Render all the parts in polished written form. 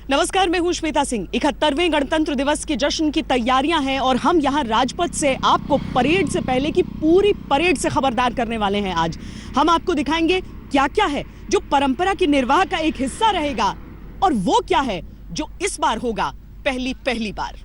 नमस्कार, मैं हूं श्वेता सिंह। 71वें गणतंत्र दिवस के जश्न की तैयारियां हैं और हम यहां राजपथ से आपको परेड से पहले की पूरी परेड से खबरदार करने वाले हैं। आज हम आपको दिखाएंगे क्या क्या है जो परंपरा की निर्वाह का एक हिस्सा रहेगा और वो क्या है जो इस बार होगा पहली बार।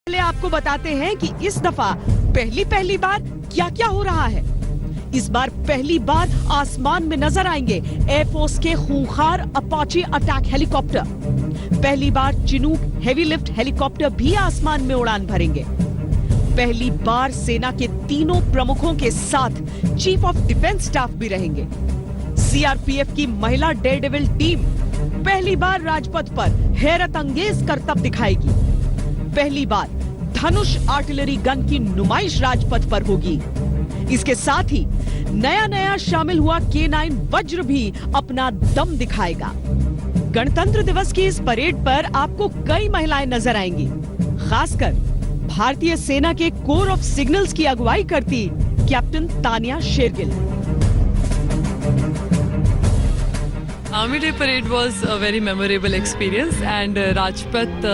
पहले आपको बताते हैं कि इस दफा पहली बार क्या क्या हो रहा है। इस बार पहली बार आसमान में नजर आएंगे एयरफोर्स के खूंखार अपाचे अटैक हेलीकॉप्टर। पहली बार चिनूक हेवी लिफ्ट हेलीकॉप्टर भी आसमान में उड़ान भरेंगे। पहली बार सेना के तीनों प्रमुखों के साथ चीफ ऑफ डिफेंस स्टाफ भी रहेंगे। सीआरपीएफ की महिला डेयरडेविल टीम पहली बार राजपथ पर हैरत अंगेज करतब दिखाएगी। पहली बार धनुष आर्टिलरी गन की नुमाइश राजपथ पर होगी। इसके साथ ही नया शामिल हुआ K9 वज्र भी अपना दम दिखाएगा। गणतंत्र दिवस की इस परेड पर आपको कई महिलाएं नजर आएंगी। खासकर भारतीय सेना के कोर ऑफ सिग्नल्स की अगुवाई करती captain Tania Shergill. Army Day Parade was a very memorable experience, and Rajpath,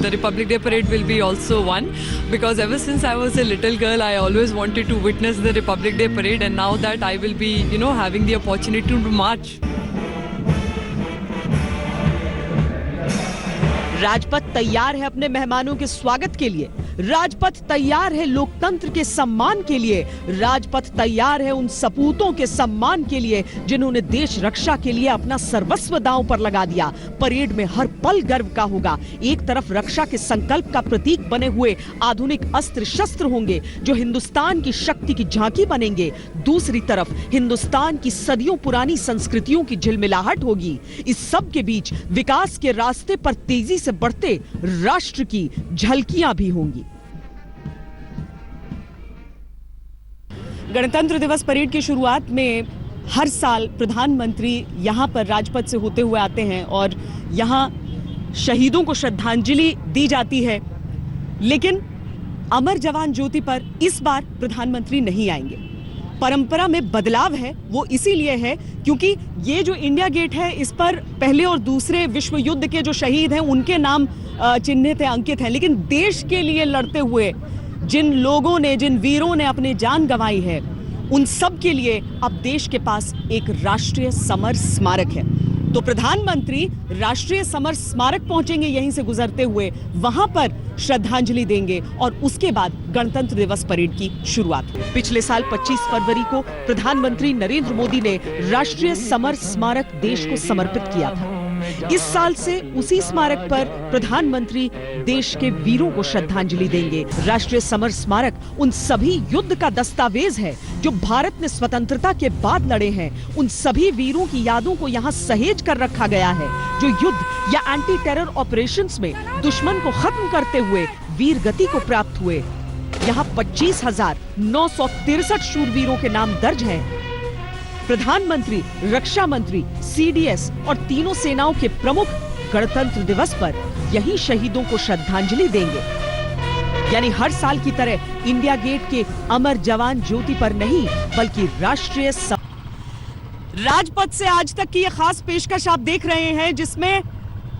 the Republic Day Parade will be also one, because ever since I was a little girl, I always wanted to witness the Republic Day Parade, and now that I will be, having the opportunity to march. Rajpath तैयार है अपने मेहमानों के स्वागत के लिए। राजपथ तैयार है लोकतंत्र के सम्मान के लिए। राजपथ तैयार है उन सपूतों के सम्मान के लिए जिन्होंने देश रक्षा के लिए अपना सर्वस्व दांव पर लगा दिया। परेड में हर पल गर्व का होगा। एक तरफ रक्षा के संकल्प का प्रतीक बने हुए आधुनिक अस्त्र शस्त्र होंगे जो हिंदुस्तान की शक्ति की झांकी बनेंगे। दूसरी तरफ हिंदुस्तान की सदियों पुरानी संस्कृतियों की झिलमिलाहट होगी। इस सब के बीच विकास के रास्ते पर तेजी से बढ़ते राष्ट्र की झलकियां भी होंगी। गणतंत्र दिवस परेड की शुरुआत में हर साल प्रधानमंत्री यहां पर राजपथ से होते हुए आते हैं और यहां शहीदों को श्रद्धांजलि दी जाती है। लेकिन अमर जवान ज्योति पर इस बार प्रधानमंत्री नहीं आएंगे। परंपरा में बदलाव है, वो इसीलिए है क्योंकि ये जो इंडिया गेट है इस पर पहले और दूसरे विश्व युद्ध के जो शहीद हैं उनके नाम चिन्हित है, अंकित हैं। लेकिन देश के लिए लड़ते हुए जिन लोगों ने, जिन वीरों ने अपनी जान गंवाई है, उन सब के लिए अब देश के पास एक राष्ट्रीय समर स्मारक है। तो प्रधानमंत्री राष्ट्रीय समर स्मारक पहुंचेंगे यहीं से गुजरते हुए, वहां पर श्रद्धांजलि देंगे और उसके बाद गणतंत्र दिवस परेड की शुरुआत। पिछले साल 25 फरवरी को प्रधानमंत्री नरेंद्र मोदी ने राष्ट्रीय समर स्मारक देश को समर्पित किया था। इस साल से उसी स्मारक पर प्रधानमंत्री देश के वीरों को श्रद्धांजलि देंगे। राष्ट्रीय समर स्मारक उन सभी युद्ध का दस्तावेज है जो भारत ने स्वतंत्रता के बाद लड़े हैं। उन सभी वीरों की यादों को यहाँ सहेज कर रखा गया है जो युद्ध या एंटी टेरर ऑपरेशंस में दुश्मन को खत्म करते हुए वीर गति को प्राप्त हुए। यहाँ 25,963 शूरवीरों के नाम दर्ज हैं। प्रधानमंत्री, रक्षा मंत्री, सीडीएस और तीनों सेनाओं के प्रमुख गणतंत्र दिवस पर यही शहीदों को श्रद्धांजलि देंगे। यानी हर साल की तरह इंडिया गेट के अमर जवान ज्योति पर नहीं बल्कि राष्ट्रीय राजपथ से आज तक की ये खास पेशकश आप देख रहे हैं जिसमें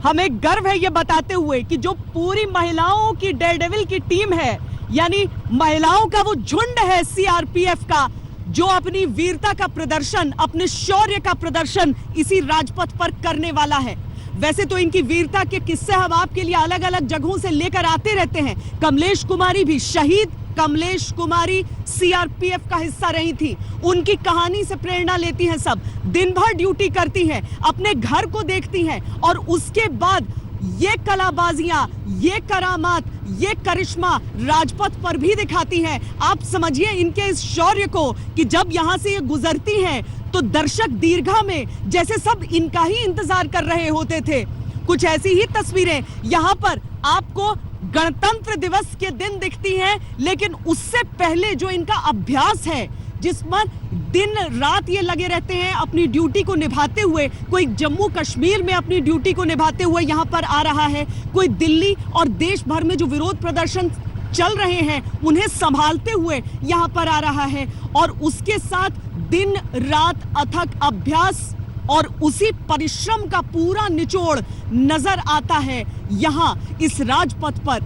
हमें गर्व है ये बताते हुए कि जो पूरी महिलाओं की डेयरडेविल की टीम है, यानी महिलाओं का वो झुंड है सीआरपीएफ का, जो अपनी वीरता का प्रदर्शन, अपने शौर्य का प्रदर्शन इसी राजपथ पर करने वाला है। वैसे तो इनकी वीरता के किस्से हम आपके लिए अलग अलग जगहों से लेकर आते रहते हैं। कमलेश कुमारी भी शहीद कमलेश कुमारी सीआरपीएफ का हिस्सा रही थी। उनकी कहानी से प्रेरणा लेती हैं सब, दिन भर ड्यूटी करती हैं, अपने घर को देखती हैं और उसके बाद ये कलाबाजियां, ये करामात, ये करिश्मा राजपथ पर भी दिखाती हैं। आप समझिए इनके इस शौर्य को कि जब यहां से ये गुजरती हैं तो दर्शक दीर्घा में जैसे सब इनका ही इंतजार कर रहे होते थे। कुछ ऐसी ही तस्वीरें यहां पर आपको गणतंत्र दिवस के दिन दिखती हैं, लेकिन उससे पहले जो इनका अभ्यास है, जिसमें दिन रात ये लगे रहते हैं अपनी ड्यूटी को निभाते हुए। कोई जम्मू कश्मीर में अपनी ड्यूटी को निभाते हुए यहां पर आ रहा है, कोई दिल्ली और देश भर में जो विरोध प्रदर्शन चल रहे हैं उन्हें संभालते हुए यहां पर आ रहा है, और उसके साथ दिन रात अथक अभ्यास और उसी परिश्रम का पूरा निचोड़ नजर आता है यहां इस राजपथ पर।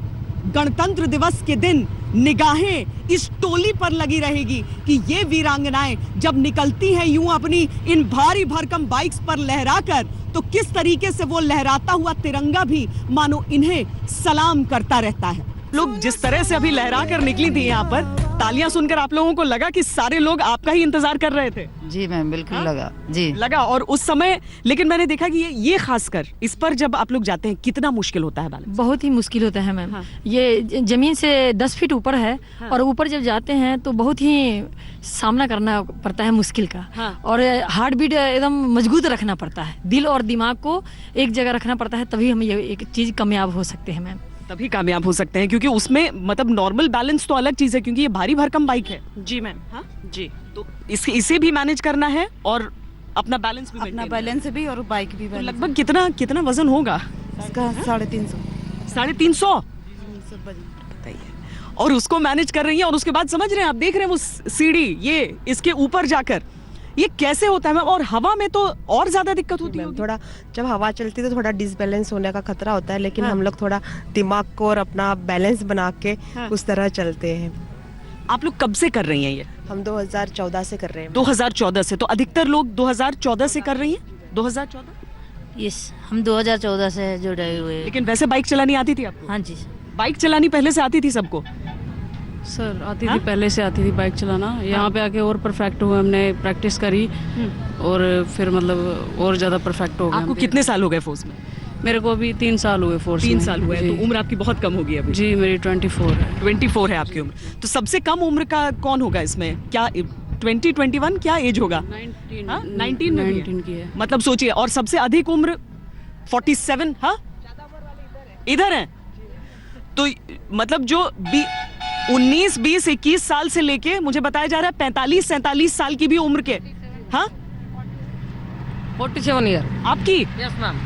गणतंत्र दिवस के दिन निगाहें इस टोली पर लगी रहेगी कि ये वीरांगनाएं जब निकलती हैं यूं अपनी इन भारी भरकम बाइक्स पर लहराकर, तो किस तरीके से वो लहराता हुआ तिरंगा भी मानो इन्हें सलाम करता रहता है। लोग जिस तरह से अभी लहरा कर निकली थी यहाँ पर, तालियां सुनकर आप लोगों को लगा कि सारे लोग आपका ही इंतजार कर रहे थे? जी मैम, बिल्कुल लगा जी, लगा। और उस समय लेकिन मैंने देखा कि ये खासकर इस पर जब आप लोग जाते हैं कितना मुश्किल होता है बैलेंस? बहुत ही मुश्किल होता है मैम। ये जमीन से 10 फीट ऊपर है और ऊपर जब जाते हैं तो बहुत ही सामना करना पड़ता है मुश्किल का। और हार्ट बीट एकदम मजबूत रखना पड़ता है, दिल और दिमाग को एक जगह रखना पड़ता है, तभी हम ये एक चीज कामयाब हो सकते हैं मैम। तभी कामयाब हो सकते हैं, क्योंकि उसमें मतलब नॉर्मल बैलेंस तो अलग चीज है, क्योंकि ये भारी भरकम बाइक है। जी मैम। हाँ जी, तो इसे भी मैनेज करना है और अपना बैलेंस भी अपना maintain बैलेंस भी और बाइक भी करना है। बैलेंस। लगभग कितना वजन होगा इसका 350। 350 बताइए। और उसको मैनेज कर रही है, और उसके बाद समझ रहे हैं आप, देख रहे हैं वो सीढ़ी, ये इसके ऊपर जाकर ये कैसे होता है मैम? और हवा में तो और ज्यादा दिक्कत होती है। थोड़ा जब हवा चलती है तो थोड़ा डिसबैलेंस होने का खतरा होता है, लेकिन हम लोग थोड़ा दिमाग को और अपना बैलेंस बना के उस तरह चलते हैं। आप लोग कब से कर रही हैं ये? हम 2014 से कर रहे हैं। 2014 से? तो अधिकतर लोग 2014 से कर रही हैं? 2014? यस, हम 2014 से जुड़े हुए। लेकिन वैसे बाइक चलानी आती थी आपको? हाँ जी। बाइक चलानी पहले से आती थी सबको? सर आती थी, पहले से आती थी बाइक चलाना। यहाँ पे आके और परफेक्ट हुआ, हमने प्रैक्टिस करी और फिर मतलब और ज़्यादा परफेक्ट हो गया। आपको कितने साल हो गए फोर्स में? मेरे को अभी 3 साल हुए फोर्स में। 3 साल हुए, तो उम्र आपकी बहुत कम होगी अभी। जी, मेरी 24 है। 24 है आपकी उम्र। तो सबसे कम उम्र का कौन होगा इसमें? क्या 20-21 क्या एज होगा? 19 की है। मतलब सोचिए। और सबसे अधिक उम्र 47? हाँ, इधर है। तो मतलब जो 19, 20, 21 साल से लेके मुझे बताया जा रहा है 45, 47 साल की भी उम्र के। हाँ, 47 ईयर। आपकी? Yes ma'am.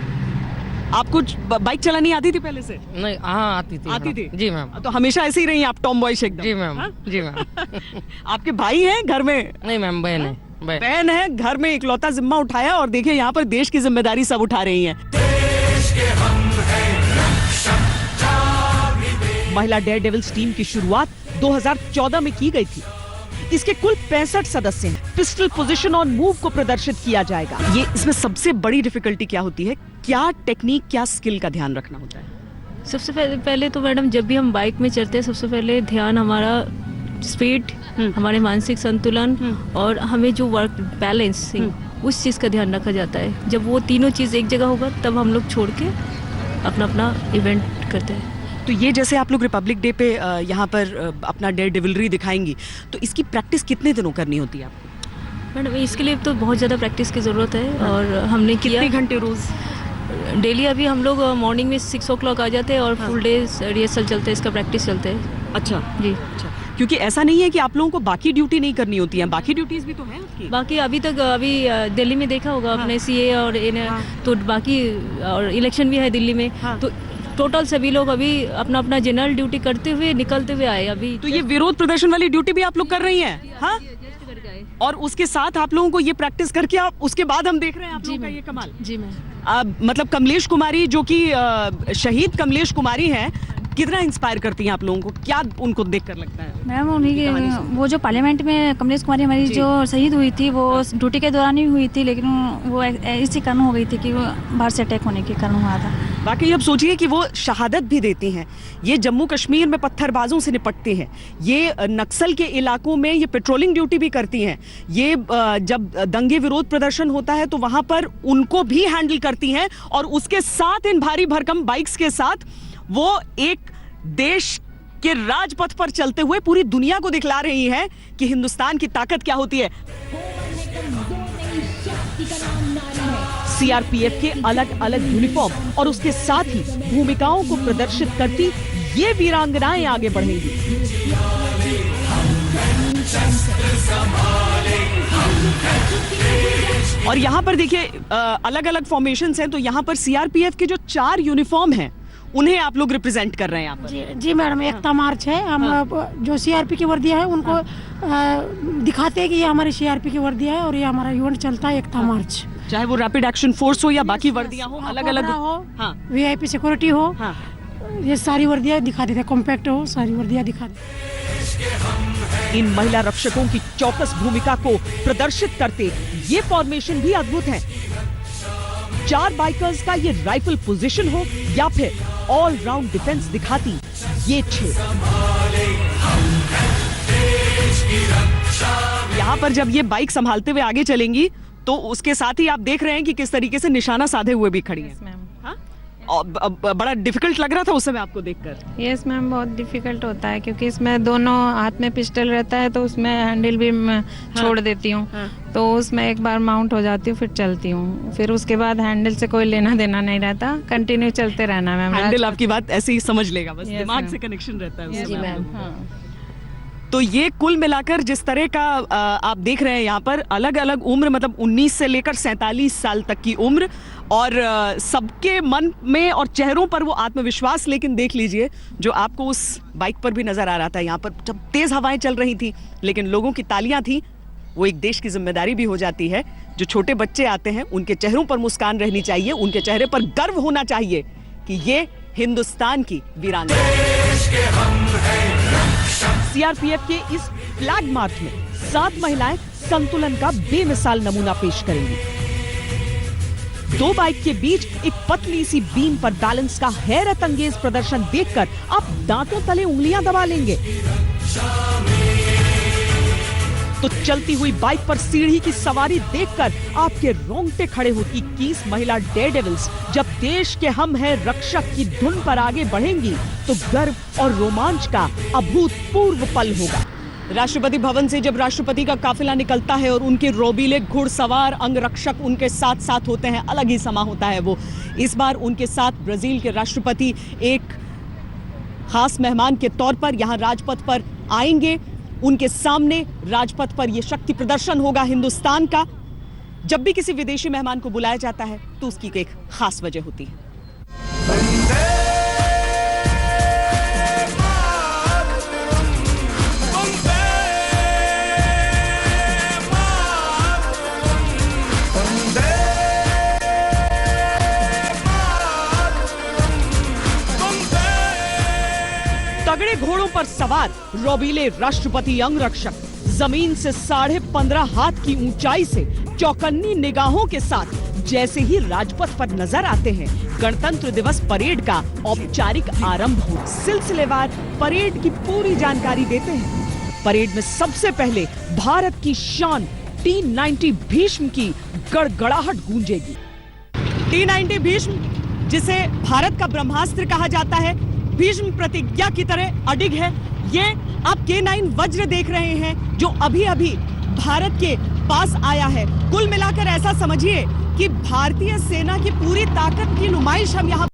आपको बाइक चलानी आती थी पहले से? नहीं, हाँ आती थी। आती थी? जी मैम। तो हमेशा ऐसे ही रही आप, टॉम बॉयश एकदम? जी मैम। जी मैम। आपके भाई हैं घर में? नहीं मैम, बहन है। बहन है घर में, इकलौता जिम्मा उठाया, और देखिए यहाँ पर देश की जिम्मेदारी सब उठा रही हैं। महिला डेयर डेविल्स टीम की शुरुआत 2014 में की गई थी। इसके कुल 65 सदस्य हैं। पिस्टल पोजीशन और मूव को प्रदर्शित किया जाएगा। ये इसमें सबसे बड़ी डिफिकल्टी क्या होती है? क्या टेक्निक, क्या स्किल का ध्यान रखना होता है? सबसे पहले तो मैडम, जब भी हम बाइक में चलते हैं सबसे पहले ध्यान हमारा स्पीड, हमारे मानसिक संतुलन और हमें जो वर्क बैलेंसिंग, उस चीज़ का ध्यान रखा जाता है। जब वो तीनों चीज़ एक जगह होगा तब हम लोग छोड़ के अपना इवेंट करते हैं। तो ये जैसे आप लोग रिपब्लिक डे पे यहाँ पर अपना डेयर डेविलरी दिखाएंगी, तो इसकी प्रैक्टिस कितने दिनों करनी होती है आपको? मैडम इसके लिए तो बहुत ज़्यादा प्रैक्टिस की ज़रूरत है। और हमने किया। कितने घंटे रोज? डेली अभी हम लोग मॉर्निंग में 6 o'clock आ जाते हैं और फुल डे रिहर्सल चलते हैं, इसका प्रैक्टिस चलते हैं। अच्छा जी। अच्छा, क्योंकि ऐसा नहीं है कि आप लोगों को बाकी ड्यूटी नहीं करनी होती है, बाकी ड्यूटीज भी तो हैं आपकी। बाकी अभी दिल्ली में देखा होगा आपने, सीए और तो बाकी और इलेक्शन भी है दिल्ली में। तो टोटल सभी लोग अभी अपना अपना जनरल ड्यूटी करते हुए निकलते हुए आए अभी। तो ये विरोध प्रदर्शन वाली ड्यूटी भी आप लोग कर रही हैं? हाँ, और उसके साथ आप लोगों को ये प्रैक्टिस करके आप उसके बाद हम देख रहे हैं आप लोगों का ये कमाल। जी मैम। मतलब कमलेश कुमारी जो कि शहीद कमलेश कुमारी हैं, कितना इंस्पायर करती हैं आप लोगों को? क्या उनको देखकर लगता है? मैम उन्हीं वो जो पार्लियामेंट में कमलेश कुमारी हमारी जो शहीद हुई थी, वो ड्यूटी के दौरान ही हुई थी, लेकिन वो इसी कारण हो गई थी कि वो बाहर से अटैक होने के कारण हुआ था। वाकई अब सोचिए कि वो शहादत भी देती हैं, ये जम्मू कश्मीर में पत्थरबाजों से निपटती हैं, ये नक्सल के इलाकों में ये पेट्रोलिंग ड्यूटी भी करती हैं, ये जब दंगे विरोध प्रदर्शन होता है तो वहां पर उनको भी हैंडल करती हैं, और उसके साथ इन भारी भरकम बाइक्स के साथ वो एक देश के राजपथ पर चलते हुए पूरी दुनिया को दिखला रही हैं कि हिंदुस्तान की ताकत क्या होती है। सीआरपीएफ के अलग अलग यूनिफॉर्म और उसके साथ ही भूमिकाओं को प्रदर्शित करती ये वीरांगनाएं आगे बढ़ेंगी। और यहाँ पर देखिए अलग अलग फॉर्मेशंस हैं, तो यहाँ पर सीआरपीएफ के जो 4 यूनिफॉर्म हैं उन्हें आप लोग रिप्रेजेंट कर रहे हैं यहाँ पर। जी मैडम, एकता मार्च है। हम जो सीआरपी की वर्दियाँ है उनको दिखाते हैं कि ये हमारी सीआरपी की वर्दियाँ है और ये हमारा इवेंट चलता है एकता मार्च। चाहे वो रैपिड एक्शन फोर्स हो या बाकी वर्दियाँ हो, अलग अलग हो, हाँ, वीआईपी सिक्योरिटी हो, हाँ, ये सारी वर्दियाँ दिखा देते हैं, कॉम्पैक्ट हो, सारी वर्दियाँ दिखा देते। इन महिला रक्षकों की चौकस भूमिका को प्रदर्शित करते ये फॉर्मेशन भी अद्भुत है। 4 बाइकर्स का ये राइफल पोजीशन हो या फिर ऑल राउंड डिफेंस दिखाती ये 6। यहाँ पर जब ये बाइक संभालते हुए आगे चलेंगी तो उसके साथ ही आप देख रहे हैं कि किस तरीके से निशाना साधे हुए भी खड़ी हैं। बड़ा डिफिकल्ट लग रहा था उस समय आपको देखकर? यस मैम, बहुत डिफिकल्ट होता है क्योंकि इसमें दोनों हाथ में पिस्टल रहता है, तो उसमें हैंडल भी मैं छोड़ देती हूँ, तो उसमें एक बार माउंट हो जाती हूँ, फिर चलती हूँ, फिर उसके बाद हैंडल से कोई लेना देना नहीं रहता, कंटिन्यू चलते रहना मैम। हैंडल आपकी बात ऐसे ही समझ लेगा, बस दिमाग से कनेक्शन रहता है उसमें। मैम। तो ये कुल मिलाकर जिस तरह का आप देख रहे हैं यहाँ पर अलग अलग उम्र, मतलब 19 से लेकर 47 साल तक की उम्र, और सबके मन में और चेहरों पर वो आत्मविश्वास, लेकिन देख लीजिए जो आपको उस बाइक पर भी नजर आ रहा था, यहाँ पर जब तेज हवाएं चल रही थी लेकिन लोगों की तालियां थी, वो एक देश की जिम्मेदारी भी हो जाती है। जो छोटे बच्चे आते हैं उनके चेहरों पर मुस्कान रहनी चाहिए, उनके चेहरे पर गर्व होना चाहिए कि ये हिंदुस्तान की वीरांगना। सीआरपीएफ के इस फ्लैग मार्च में 7 महिलाएं संतुलन का बेमिसाल नमूना पेश करेंगी। 2 बाइक के बीच एक पतली सी बीम पर बैलेंस का हैरत अंगेज प्रदर्शन देखकर आप दांतों तले उंगलियां दबा लेंगे। तो चलती हुई बाइक पर सीढ़ी की सवारी देखकर आपके रोंगटे खड़े हो। 21 महिला डेयरडेविल्स जब देश के हम हैं रक्षक की धुन पर आगे बढ़ेंगी तो गर्व और रोमांच का अभूतपूर्व पल होगा। राष्ट्रपति भवन से जब राष्ट्रपति का काफिला निकलता है और उनके रोबीले घुड़सवार अंगरक्षक उनके साथ साथ होते हैं, अलग ही समा होता है वो। इस बार उनके साथ ब्राजील के राष्ट्रपति एक खास मेहमान के तौर पर यहाँ राजपथ पर आएंगे। उनके सामने राजपथ पर यह शक्ति प्रदर्शन होगा हिंदुस्तान का। जब भी किसी विदेशी मेहमान को बुलाया जाता है तो उसकी एक खास वजह होती है। तगड़े घोड़ों पर सवार रोबीले राष्ट्रपति अंगरक्षक जमीन से 15.5 हाथ की ऊंचाई से चौकन्नी निगाहों के साथ जैसे ही राजपथ पर नजर आते हैं, गणतंत्र दिवस परेड का औपचारिक आरंभ हो। सिलसिलेवार परेड की पूरी जानकारी देते हैं। परेड में सबसे पहले भारत की शान T-90 भीष्म की गड़गड़ाहट गूंजेगी। T-90 भीष्म, जिसे भारत का ब्रह्मास्त्र कहा जाता है, भीष्म प्रतिज्ञा की तरह अडिग है। ये आप K9 वज्र देख रहे हैं जो अभी अभी भारत के पास आया है। कुल मिलाकर ऐसा समझिए कि भारतीय सेना की पूरी ताकत की नुमाइश हम यहाँ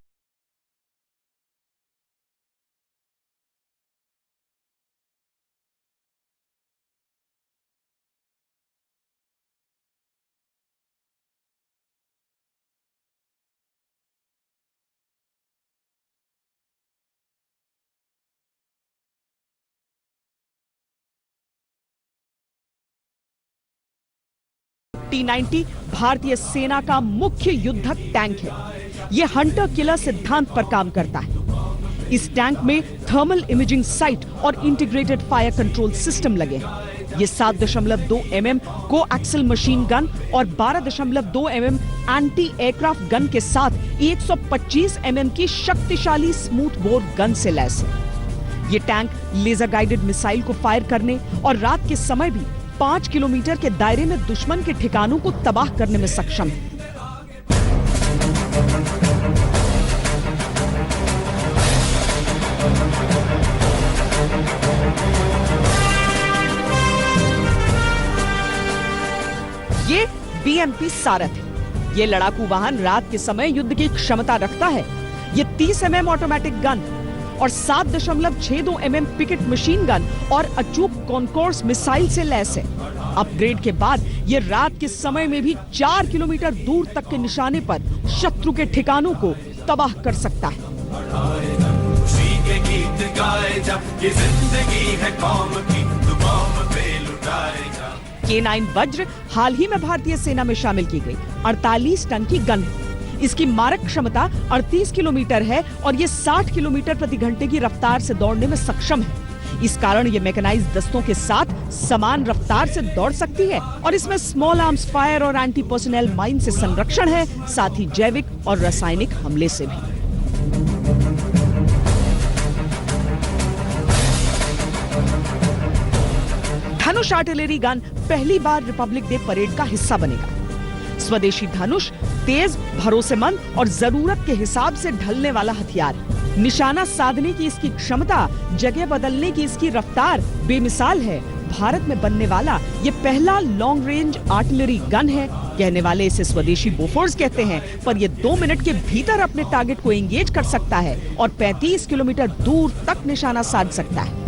T-90 भारतीय सेना का मुख्य युद्धक टैंक है। यह हंटर किलर सिद्धांत पर काम करता है। इस टैंक में थर्मल इमेजिंग साइट और इंटीग्रेटेड फायर कंट्रोल सिस्टम लगे हैं। ये 7.2 mm को एक्सल मशीन गन और 12.2 mm एंटी एयरक्राफ्ट गन के साथ 125 mm की शक्तिशाली स्मूथ बोर गन से लैस है। ये टैंक लेजर गाइडेड मिसाइल को फायर करने और रात के समय भी 5 किलोमीटर के दायरे में दुश्मन के ठिकानों को तबाह करने में सक्षम है। ये BMP सारथ है। ये लड़ाकू वाहन रात के समय युद्ध की क्षमता रखता है। ये 30 mm ऑटोमेटिक गन और 7.62 mm पिकेट मशीन गन और अचूक कॉनकोर्स मिसाइल से लैस है। अपग्रेड के बाद ये रात के समय में भी 4 किलोमीटर दूर तक के निशाने पर शत्रु के ठिकानों को तबाह कर सकता है। K9 वज्र हाल ही में भारतीय सेना में शामिल की गई 48 टन की गन है। इसकी मारक क्षमता 38 किलोमीटर है और ये 60 किलोमीटर प्रति घंटे की रफ्तार से दौड़ने में सक्षम है। इस कारण ये मैकेनाइज्ड दस्तों के साथ समान रफ्तार से दौड़ सकती है और इसमें स्मॉल आर्म्स फायर और एंटी पर्सनल माइन से संरक्षण है, साथ ही जैविक और रासायनिक हमले से भी। धनुष आर्टिलरी गन पहली बार रिपब्लिक डे परेड का हिस्सा बनेगा। स्वदेशी धनुष तेज, भरोसेमंद और जरूरत के हिसाब से ढलने वाला हथियार है। निशाना साधने की इसकी क्षमता, जगह बदलने की इसकी रफ्तार बेमिसाल है। भारत में बनने वाला ये पहला लॉन्ग रेंज आर्टिलरी गन है। कहने वाले इसे स्वदेशी बोफोर्स कहते हैं, पर ये 2 मिनट के भीतर अपने टारगेट को एंगेज कर सकता है और 35 किलोमीटर दूर तक निशाना साध सकता है।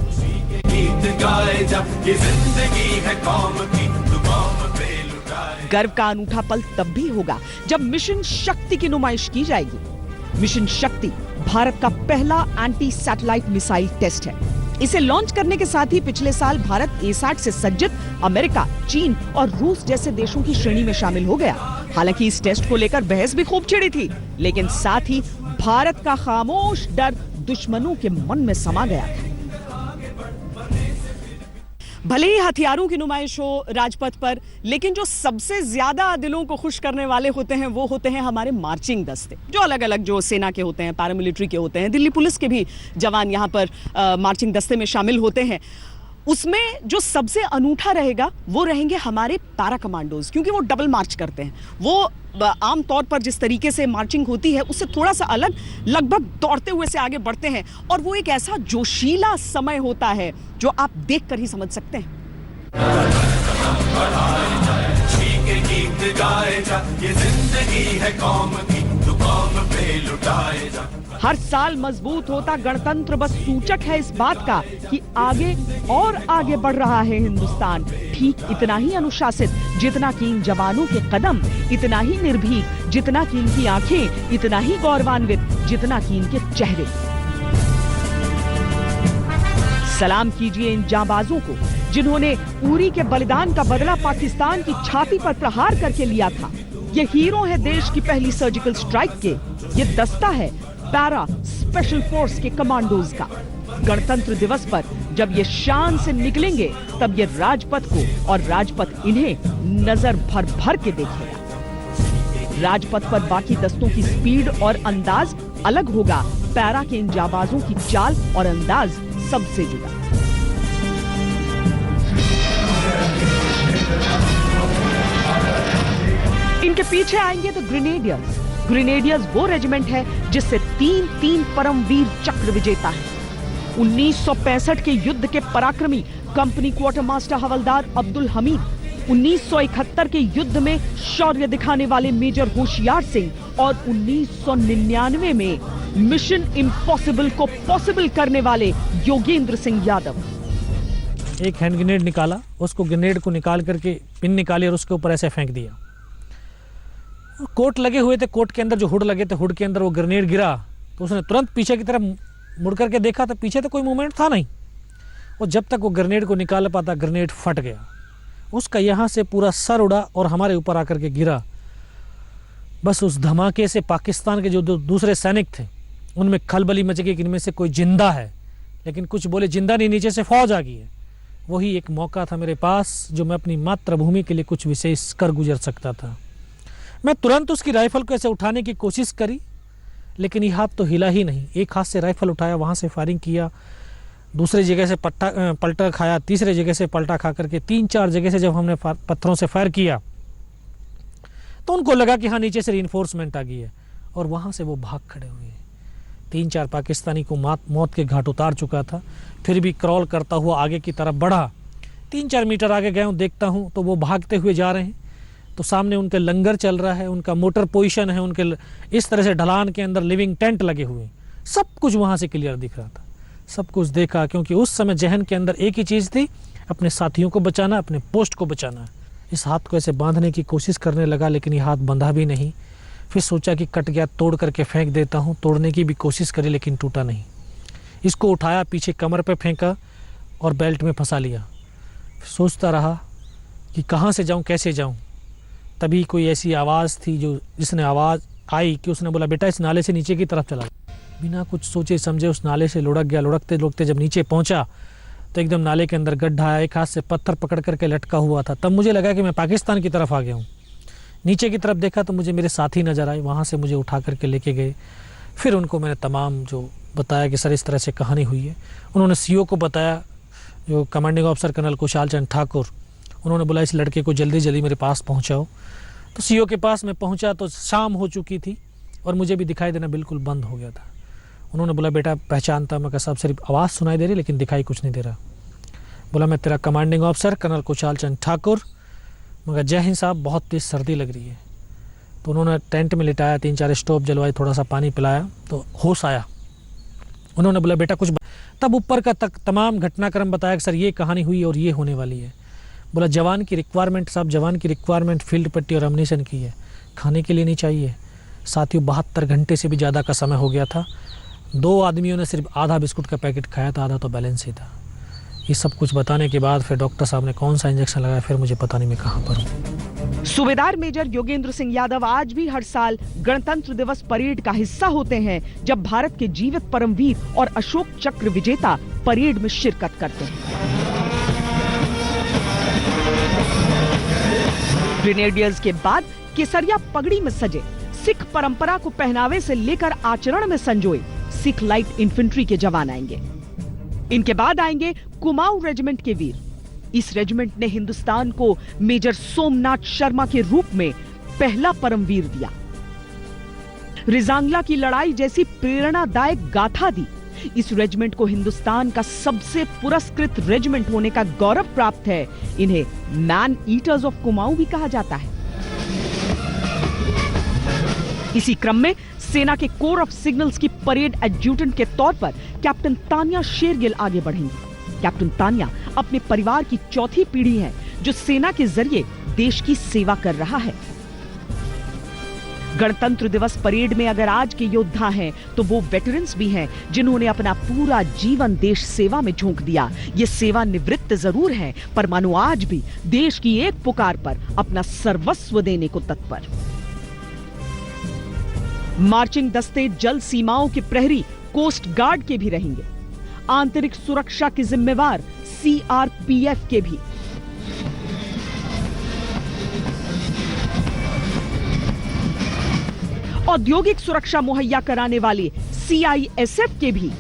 गर्व का अनूठा पल तब भी होगा जब मिशन शक्ति की नुमाइश की जाएगी। मिशन शक्ति भारत का पहला एंटी सैटेलाइट मिसाइल टेस्ट है। इसे लॉन्च करने के साथ ही पिछले साल भारत A-SAT से सज्जित अमेरिका, चीन और रूस जैसे देशों की श्रेणी में शामिल हो गया। हालांकि इस टेस्ट को लेकर बहस भी खूब छिड़ी थी, लेकिन साथ ही भारत का खामोश डर दुश्मनों के मन में समा गया था। भले ही हथियारों की नुमाइश हो राजपथ पर, लेकिन जो सबसे ज्यादा दिलों को खुश करने वाले होते हैं वो होते हैं हमारे मार्चिंग दस्ते, जो अलग अलग जो सेना के होते हैं, पैरामिलिट्री के होते हैं। दिल्ली पुलिस के भी जवान यहाँ पर मार्चिंग दस्ते में शामिल होते हैं। उसमें जो सबसे अनूठा रहेगा वो रहेंगे हमारे पैरा कमांडोज, क्योंकि वो डबल मार्च करते हैं। वो आम तौर पर जिस तरीके से मार्चिंग होती है उससे थोड़ा सा अलग, लगभग दौड़ते हुए से आगे बढ़ते हैं और वो एक ऐसा जोशीला समय होता है जो आप देखकर ही समझ सकते हैं। हर साल मजबूत होता गणतंत्र बस सूचक है इस बात का कि आगे और आगे बढ़ रहा है हिंदुस्तान। ठीक इतना ही अनुशासित जितना कि इन जवानों के कदम, इतना ही निर्भीक जितना कि इनकी आंखें, इतना ही गौरवान्वित जितना कि इनके चेहरे। सलाम कीजिए इन जांबाजों को जिन्होंने उरी के बलिदान का बदला पाकिस्तान की छाती पर प्रहार करके लिया था। ये हीरो है देश की पहली सर्जिकल स्ट्राइक के। ये दस्ता है पैरा स्पेशल फोर्स के कमांडोज का। गणतंत्र दिवस पर जब ये शान से निकलेंगे तब ये राजपथ को और राजपथ इन्हें नजर भर भर के देखेगा। राजपथ पर बाकी दस्तों की स्पीड और अंदाज अलग होगा, पैरा के इन जाबाजों की चाल और अंदाज सबसे जुदा। इनके पीछे आएंगे तो ग्रेनेडियर्स। ग्रेनेडियर्स वो रेजिमेंट है जिससे 3 परमवीर चक्र विजेता है। 1965 के युद्ध के पराक्रमी कंपनी क्वार्टर मास्टर हवलदार अब्दुल हमीद, 1971 के युद्ध में शौर्य दिखाने वाले मेजर होशियार सिंह और 1999 में मिशन इम्पॉसिबल को पॉसिबल करने वाले योगेंद्र सिंह यादव। एक हैंड ग्रेनेड निकाला, उसको ग्रेनेड को निकाल करके पिन निकाली और उसके ऊपर ऐसे फेंक दिया। कोट लगे हुए थे, कोट के अंदर जो हुड लगे थे, हुड के अंदर वो ग्रेनेड गिरा तो उसने तुरंत पीछे की तरफ मुड़ करके देखा तो पीछे तो कोई मूवमेंट था नहीं। और जब तक वो ग्रेनेड को निकाल पाता ग्रेनेड फट गया, उसका यहाँ से पूरा सर उड़ा और हमारे ऊपर आकर के गिरा। बस उस धमाके से पाकिस्तान के जो दूसरे सैनिक थे उनमें खलबली मच गई कि इनमें से कोई जिंदा है, लेकिन कुछ बोले जिंदा नहीं, नीचे से फौज आ गई है। वही एक मौका था मेरे पास जो मैं अपनी मातृभूमि के लिए कुछ विशेष कर गुजर सकता था। मैं तुरंत उसकी राइफल को ऐसे उठाने की कोशिश करी लेकिन ये हाथ तो हिला ही नहीं। एक हाथ से राइफल उठाया, वहाँ से फायरिंग किया, दूसरी जगह से पलटा खाया, तीसरे जगह से पलटा खा करके 3-4 जगह से जब हमने पत्थरों से फायर किया तो उनको लगा कि हाँ नीचे से रीइंफोर्समेंट आ गई है, और वहाँ से वो भाग खड़े हुए। 3-4 पाकिस्तानी को मौत के घाट उतार चुका था, फिर भी क्रॉल करता हुआ आगे की तरफ बढ़ा। 3-4 मीटर आगे गया हूँ, देखता हूँ तो वो भागते हुए जा रहे हैं। तो सामने उनके लंगर चल रहा है, उनका मोटर पोजीशन है, उनके इस तरह से ढलान के अंदर लिविंग टेंट लगे हुए, सब कुछ वहाँ से क्लियर दिख रहा था। सब कुछ देखा, क्योंकि उस समय जहन के अंदर एक ही चीज़ थी, अपने साथियों को बचाना, अपने पोस्ट को बचाना। इस हाथ को ऐसे बांधने की कोशिश करने लगा, लेकिन ये हाथ बंधा भी नहीं। फिर सोचा कि कट गया, तोड़ करके फेंक देता हूँ। तोड़ने की भी कोशिश करी लेकिन टूटा नहीं। इसको उठाया, पीछे कमर पे फेंका और बेल्ट में फंसा लिया। सोचता रहा कि कहाँ से जाऊँ, कैसे जाऊँ। तभी कोई ऐसी आवाज़ थी जिसने आवाज़ आई कि उसने बोला, बेटा इस नाले से नीचे की तरफ चला। बिना कुछ सोचे समझे उस नाले से लुढ़क गया। लुढ़कते लुढ़कते जब नीचे पहुंचा तो एकदम नाले के अंदर गड्ढा है, एक हाथ से पत्थर पकड़ करके लटका हुआ था। तब मुझे लगा कि मैं पाकिस्तान की तरफ आ गया हूँ। नीचे की तरफ देखा तो मुझे मेरे साथी नज़र आए, वहाँ से मुझे उठा करके लेके गए। फिर उनको मैंने तमाम जो बताया कि सर इस तरह से कहानी हुई है। उन्होंने CO को बताया, जो commanding officer colonel Kushal Chand Thakur. उन्होंने बोला इस लड़के को जल्दी जल्दी मेरे पास पहुँचाओ। तो CO के पास मैं पहुँचा तो शाम हो चुकी थी और मुझे भी दिखाई देना बिल्कुल बंद हो गया था। उन्होंने बोला, बेटा पहचानता? मैं कहा, साहब सिर्फ आवाज़ सुनाई दे रही लेकिन दिखाई कुछ नहीं दे रहा। बोला, मैं तेरा commanding officer colonel Kushal Chand Thakur. मगर जय हिंद साहब, बहुत तेज़ सर्दी लग रही है। तो उन्होंने टेंट में लिटाया, 3-4 स्टोव जलवाए, थोड़ा सा पानी पिलाया तो होश आया। उन्होंने बोला, बेटा कुछ तब ऊपर का तमाम घटनाक्रम बताया कि सर ये कहानी हुई और ये होने वाली है। बोला, जवान की रिक्वायरमेंट साहब, जवान की रिक्वायरमेंट फील्ड पट्टी और अम्यूनिशन की है, खाने के लिए नहीं चाहिए। साथियों 72 घंटे से भी ज़्यादा का समय हो गया था। 2 आदमियों ने सिर्फ आधा बिस्कुट का पैकेट खाया था, आधा तो बैलेंस ही था। ये सब कुछ बताने के बाद फिर डॉक्टर साहब ने कौन सा इंजेक्शन लगाया, फिर मुझे पता नहीं मैं कहाँ पर हूँ। सूबेदार मेजर योगेंद्र सिंह यादव आज भी हर साल गणतंत्र दिवस परेड का हिस्सा होते हैं, जब भारत के जीवित परमवीर और अशोक चक्र विजेता परेड में शिरकत करते हैं। ग्रेनेडियर्स के बाद केसरिया पगड़ी में सजे, सिख परंपरा को पहनावे से लेकर आचरण में संजोए सिख लाइट इन्फेंट्री के जवान आएंगे। इनके बाद आएंगे कुमाऊं रेजिमेंट के वीर। इस रेजिमेंट ने हिंदुस्तान को मेजर सोमनाथ शर्मा के रूप में पहला परमवीर दिया, रिजांगला की लड़ाई जैसी प्रेरणादायक गाथा दी। इस रेजिमेंट को हिंदुस्तान का सबसे पुरस्कृत रेजिमेंट होने का गौरव प्राप्त है। इन्हें मैन ईटर्स ऑफ कुमाऊं भी कहा जाता है। इसी क्रम में सेना के कोर ऑफ सिग्नल्स की परेड एडजुटेंट के तौर पर कैप्टन तानिया शेरगिल आगे बढ़ेंगी। कैप्टन तानिया अपने परिवार की चौथी पीढ़ी है जो सेना के जरिए देश की सेवा कर रहा है। गणतंत्र दिवस परेड में अगर आज के योद्धा हैं तो वो वेटरन्स भी हैं जिन्होंने अपना पूरा जीवन देश सेवा में झोंक दिया। ये सेवा निवृत्त जरूर है, पर मानो आज भी देश की एक पुकार पर अपना सर्वस्व देने को तत्पर। मार्चिंग दस्ते जल सीमाओं के प्रहरी कोस्ट गार्ड के भी रहेंगे, आंतरिक सुरक्षा के जिम्मेवार CRPF के भी। औद्योगिक सुरक्षा मुहैया कराने वाले CISF के भी,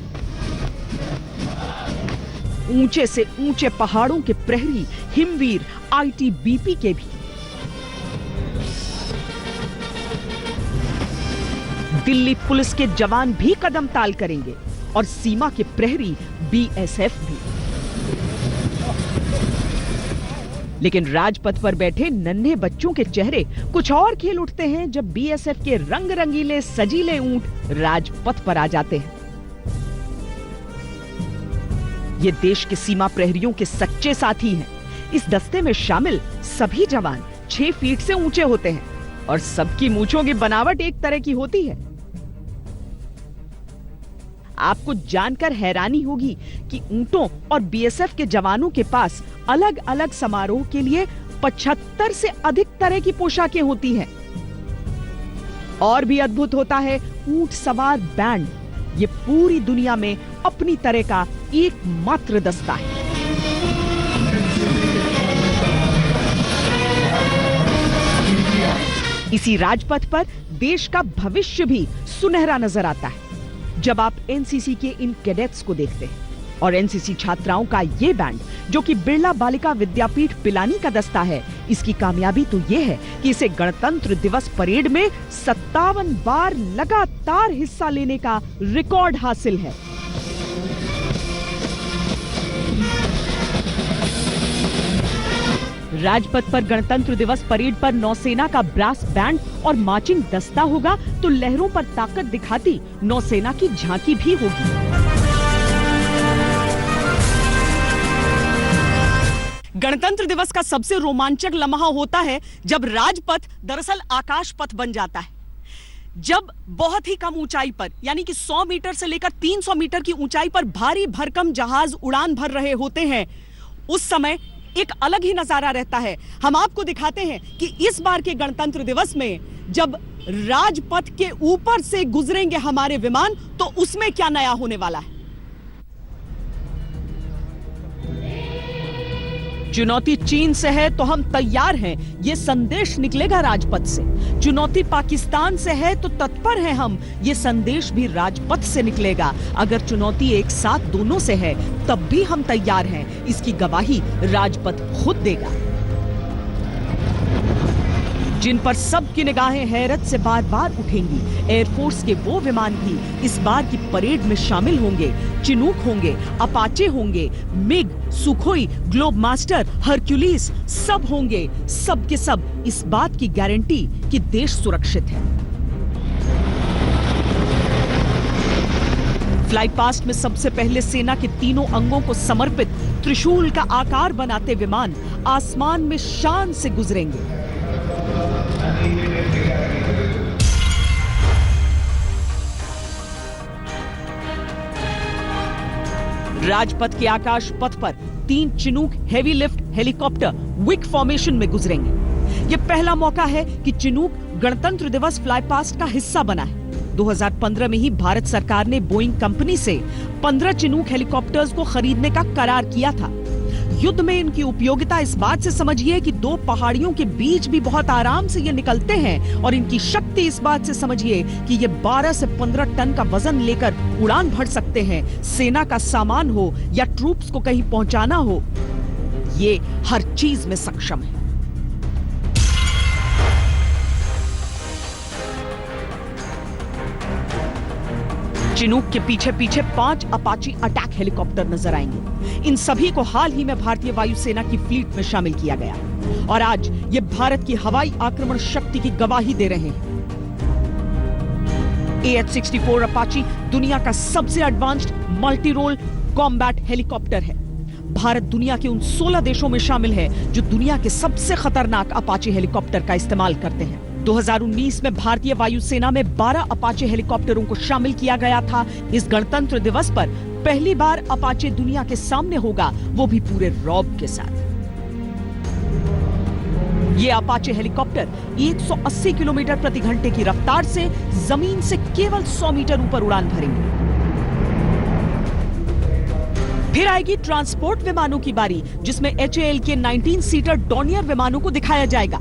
ऊंचे से ऊंचे पहाड़ों के प्रहरी हिमवीर ITBP के भी, दिल्ली पुलिस के जवान भी कदम ताल करेंगे और सीमा के प्रहरी BSF भी। लेकिन राजपथ पर बैठे नन्हे बच्चों के चेहरे कुछ और खेल उठते हैं जब BSF के रंग रंगीले सजीले ऊंट राजपथ पर आ जाते हैं। ये देश के सीमा प्रहरियों के सच्चे साथी हैं। इस दस्ते में शामिल सभी जवान 6 फीट से ऊंचे होते हैं और सबकी मूंछों की बनावट एक तरह की होती है। आपको जानकर हैरानी होगी कि ऊंटों और BSF के जवानों के पास अलग अलग समारोह के लिए 75 से अधिक तरह की पोशाकें होती हैं। और भी अद्भुत होता है ऊंट सवार बैंड। ये पूरी दुनिया में अपनी तरह का एकमात्र दस्ता है। इसी राजपथ पर देश का भविष्य भी सुनहरा नजर आता है जब आप एनसीसी के इन कैडेट्स को देखते हैं और एनसीसी छात्राओं का ये बैंड जो कि बिरला बालिका विद्यापीठ पिलानी का दस्ता है। इसकी कामयाबी तो ये है कि इसे गणतंत्र दिवस परेड में 57 बार लगातार हिस्सा लेने का रिकॉर्ड हासिल है। राजपथ पर गणतंत्र दिवस परेड पर नौसेना का ब्रास बैंड और मार्चिंग दस्ता होगा तो लहरों पर ताकत दिखाती नौसेना की झांकी भी होगी। गणतंत्र दिवस का सबसे रोमांचक लम्हा होता है जब राजपथ दरअसल आकाश पथ बन जाता है। जब बहुत ही कम ऊंचाई पर यानी कि 100 मीटर से लेकर 300 मीटर की ऊंचाई पर भारी भरकम जहाज उड़ान भर रहे होते हैं, उस समय एक अलग ही नजारा रहता है। हम आपको दिखाते हैं कि इस बार के गणतंत्र दिवस में जब राजपथ के ऊपर से गुजरेंगे हमारे विमान तो उसमें क्या नया होने वाला है। चुनौती चीन से है तो हम तैयार हैं, ये संदेश निकलेगा राजपथ से। चुनौती पाकिस्तान से है तो तत्पर हैं हम, ये संदेश भी राजपथ से निकलेगा। अगर चुनौती एक साथ दोनों से है तब भी हम तैयार हैं, इसकी गवाही राजपथ खुद देगा। जिन पर सबकी निगाहें हैरत से बार बार उठेंगी, एयरफोर्स के वो विमान भी इस बार की परेड में शामिल होंगे। चिनूक होंगे, अपाचे होंगे, MiG, Sukhoi, globe master, Hercules सब होंगे। सब के सब इस बात की गारंटी कि देश सुरक्षित है। फ्लाई पास्ट में सबसे पहले सेना के तीनों अंगों को समर्पित त्रिशूल का आकार बनाते विमान आसमान में शान से गुजरेंगे। राजपथ के आकाश पथ पर 3 Chinook heavy lift helicopter vic formation में गुजरेंगे। यह पहला मौका है कि चिनूक गणतंत्र दिवस फ्लाई पास्ट का हिस्सा बना है। 2015 में ही भारत सरकार ने बोइंग कंपनी से 15 चिनूक हेलीकॉप्टर्स को खरीदने का करार किया था। युद्ध में इनकी उपयोगिता इस बात से समझिए कि 2 पहाड़ियों के बीच भी बहुत आराम से ये निकलते हैं, और इनकी शक्ति इस बात से समझिए कि ये 12 से 15 टन का वजन लेकर उड़ान भर सकते हैं। सेना का सामान हो या ट्रूप्स को कहीं पहुंचाना हो, ये हर चीज में सक्षम है। चिनूक के पीछे पीछे 5 अपाची अटैक हेलीकॉप्टर नजर आएंगे। इन सभी को हाल ही में भारतीय वायुसेना की फ्लीट में शामिल किया गया और आज ये भारत की हवाई आक्रमण शक्ति की गवाही दे रहे हैं। AH-64 अपाची दुनिया का सबसे advanced multi role combat helicopter है। भारत दुनिया के उन 16 देशों में शामिल है जो दुनिया के सबसे खतरनाक अपाची हेलीकॉप्टर का इस्तेमाल करते हैं। 2019 में भारतीय वायुसेना में 12 अपाचे हेलीकॉप्टरों को शामिल किया गया था। इस गणतंत्र दिवस पर पहली बार अपाचे दुनिया के सामने होगा, वो भी पूरे रॉब के साथ। ये अपाचे हेलीकॉप्टर 180 किलोमीटर प्रति घंटे की रफ्तार से जमीन से केवल 100 मीटर ऊपर उड़ान भरेंगे। फिर आएगी ट्रांसपोर्ट विमानों की बारी, जिसमें HAL के 19 सीटर डॉर्नियर विमानों को दिखाया जाएगा।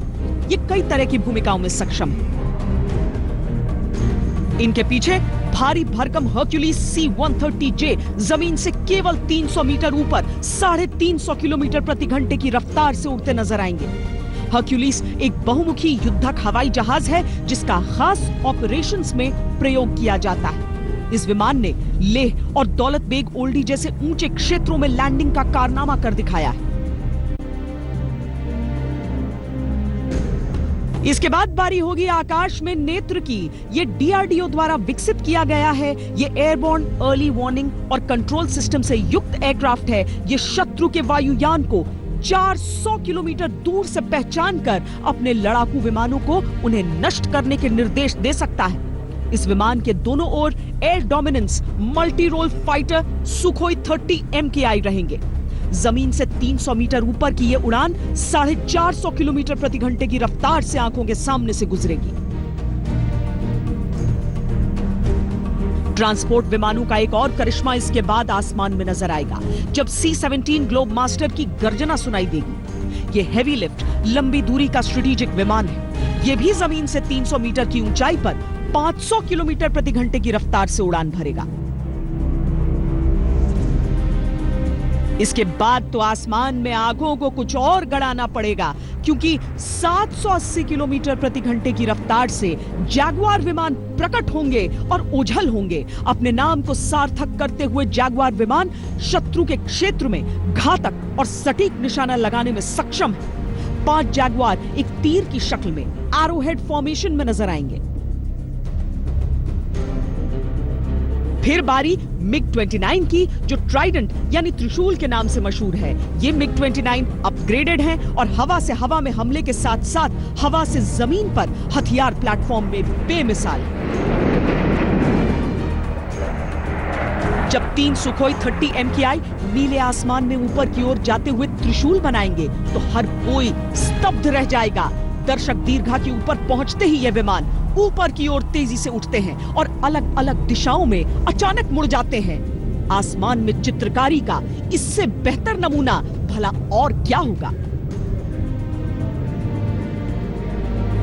ये कई तरह की भूमिकाओं में सक्षम है। इनके पीछे भारी भरकम हर्क्यूलिस C-130J जमीन से केवल 300 मीटर ऊपर 350 किलोमीटर प्रति घंटे की रफ्तार से उड़ते नजर आएंगे। हर्क्यूलिस एक बहुमुखी युद्धक हवाई जहाज है जिसका खास ऑपरेशंस में प्रयोग किया जाता है। इस विमान ने लेह और दौलत बेग ओल्डी जैसे ऊंचे क्षेत्रों में लैंडिंग का कारनामा कर दिखाया है। इसके बाद बारी होगी आकाश में नेत्र की। ये DRDO द्वारा विकसित किया गया है। ये एयरबोर्न अर्ली वार्निंग और कंट्रोल सिस्टम से युक्त एयरक्राफ्ट है। ये शत्रु के वायुयान को 400 किलोमीटर दूर से पहचान कर अपने लड़ाकू विमानों को उन्हें नष्ट करने के निर्देश दे सकता है। इस विमान के दोनों ओर air dominance multi role fighter Sukhoi 30 MKI रहेंगे। जमीन से 300 मीटर ऊपर की ये उड़ान 450 किलोमीटर प्रति घंटे की रफ्तार से आंखों के सामने से गुजरेगी। ट्रांसपोर्ट विमानों का एक और करिश्मा इसके बाद आसमान में नजर आएगा, जब C-17 ग्लोब मास्टर की गर्जना सुनाई देगी। ये हेवी लिफ्ट लंबी दूरी का स्ट्रेटेजिक विमान है। ये भी जमीन से 300 मीटर की ऊंचाई पर 500 किलोमीटर प्रति घंटे की रफ्तार से उड़ान भरेगा। इसके बाद तो आसमान में आंखों को कुछ और गड़ाना पड़ेगा, क्योंकि 780 किलोमीटर प्रति घंटे की रफ्तार से जैगुआर विमान प्रकट होंगे और ओझल होंगे। अपने नाम को सार्थक करते हुए जैगुआर विमान शत्रु के क्षेत्र में घातक और सटीक निशाना लगाने में सक्षम है। 5 जैगुआर एक तीर की शक्ल में एरोहेड फॉर्मेशन में नजर आएंगे। फिर बारी मिग 29 की, जो ट्राइडेंट यानी त्रिशूल के नाम से मशहूर है। ये मिग 29 अपग्रेडेड है और हवा से हवा में हमले के साथ साथ हवा से जमीन पर हथियार प्लेटफॉर्म में बेमिसाल है। जब 3 सुखोई 30 MKI नीले आसमान में ऊपर की ओर जाते हुए त्रिशूल बनाएंगे तो हर कोई स्तब्ध रह जाएगा। दर्शक दीर्घा के ऊपर पहुंचते ही ये विमान ऊपर की ओर तेजी से उठते हैं और अलग अलग दिशाओं में अचानक मुड़ जाते हैं। आसमान में चित्रकारी का इससे बेहतर नमूना भला और क्या होगा।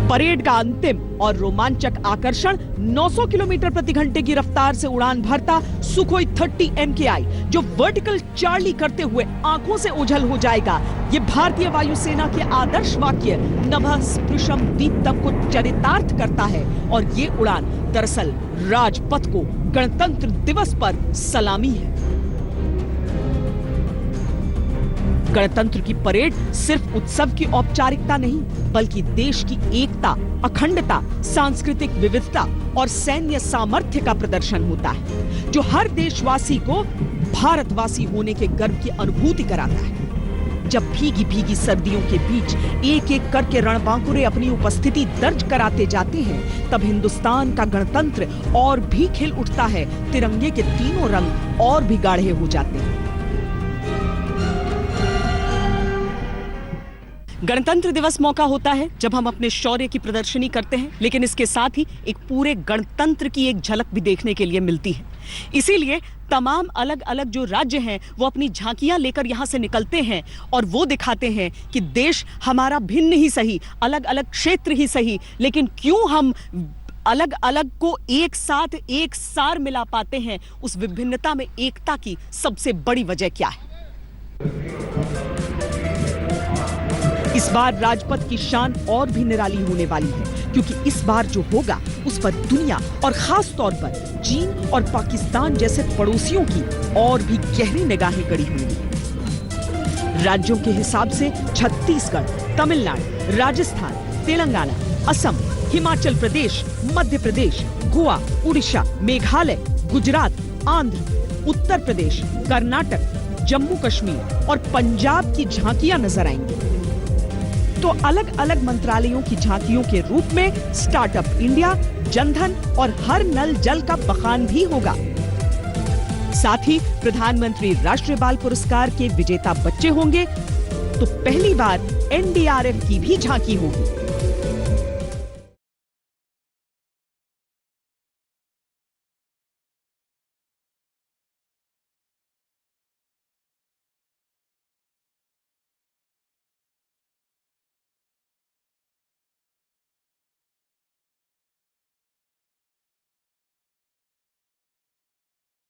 परेड का अंतिम और रोमांचक आकर्षण 900 किलोमीटर प्रति घंटे की रफ्तार से उड़ान भरता सुखोई 30 MKI, जो वर्टिकल चार्ली करते हुए आंखों से ओझल हो जाएगा। ये भारतीय वायुसेना के आदर्श वाक्य नभः स्पृशम दीप्तम को चरितार्थ करता है और ये उड़ान दरअसल राजपथ को गणतंत्र दिवस पर सलामी है। गणतंत्र की परेड सिर्फ उत्सव की औपचारिकता नहीं, बल्कि देश की एकता, अखंडता, सांस्कृतिक विविधता और सैन्य सामर्थ्य का प्रदर्शन होता है, जो हर देशवासी को भारतवासी होने के गर्व की अनुभूति कराता है। जब भीगी भीगी सर्दियों के बीच एक एक करके रणबांकुरे अपनी उपस्थिति दर्ज कराते जाते हैं, तब हिंदुस्तान का गणतंत्र और भी खिल उठता है। तिरंगे के तीनों रंग और भी गाढ़े हो जाते हैं। गणतंत्र दिवस मौका होता है जब हम अपने शौर्य की प्रदर्शनी करते हैं, लेकिन इसके साथ ही एक पूरे गणतंत्र की एक झलक भी देखने के लिए मिलती है। इसीलिए तमाम अलग अलग जो राज्य हैं वो अपनी झांकियां लेकर यहाँ से निकलते हैं और वो दिखाते हैं कि देश हमारा भिन्न ही सही, अलग अलग क्षेत्र ही सही, लेकिन क्यों हम अलग अलग को एक साथ एक सार मिला पाते हैं। उस विभिन्नता में एकता की सबसे बड़ी वजह क्या है। इस बार राजपथ की शान और भी निराली होने वाली है, क्योंकि इस बार जो होगा उस पर दुनिया और खास तौर पर चीन और पाकिस्तान जैसे पड़ोसियों की और भी गहरी निगाहें गड़ी होंगी। राज्यों के हिसाब से छत्तीसगढ़, तमिलनाडु, राजस्थान, तेलंगाना, असम, हिमाचल प्रदेश, मध्य प्रदेश, गोवा, उड़ीसा, मेघालय, गुजरात, आंध्र, उत्तर प्रदेश, कर्नाटक, जम्मू कश्मीर और पंजाब की झांकियां नजर आएंगी। तो अलग अलग मंत्रालयों की झांकियों के रूप में स्टार्टअप इंडिया, जनधन और हर नल जल का बखान भी होगा। साथ ही प्रधानमंत्री राष्ट्रीय बाल पुरस्कार के विजेता बच्चे होंगे, तो पहली बार NDRF की भी झांकी होगी।